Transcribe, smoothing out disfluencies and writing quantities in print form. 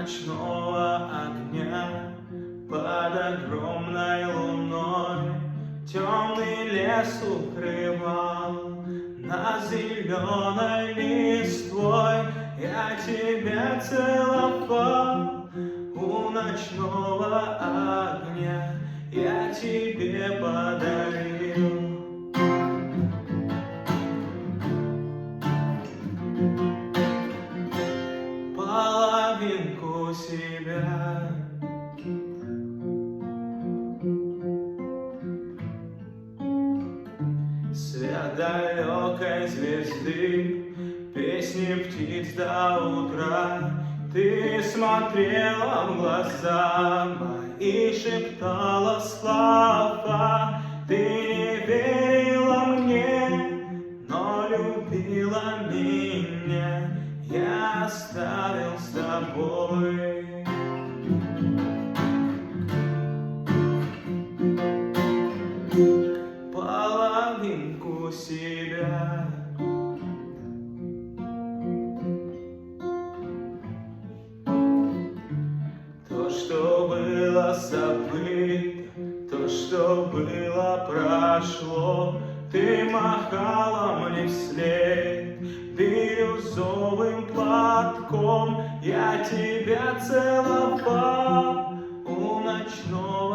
ночного огня под огромной луной темный лес укрывал на зеленой листвой. Я тебя целовал у ночного огня, я тебе подарил половинку себя. Свет далекой звезды, песни птиц до утра. Ты смотрела в глаза мои, шептала слова. Ты не верила мне, но любила меня. Я оставил с тобой половинку себя. То, что было забыто, то, что было прошло. Ты махала мне вслед бирюзовым платком. Я тебя целовал у ночного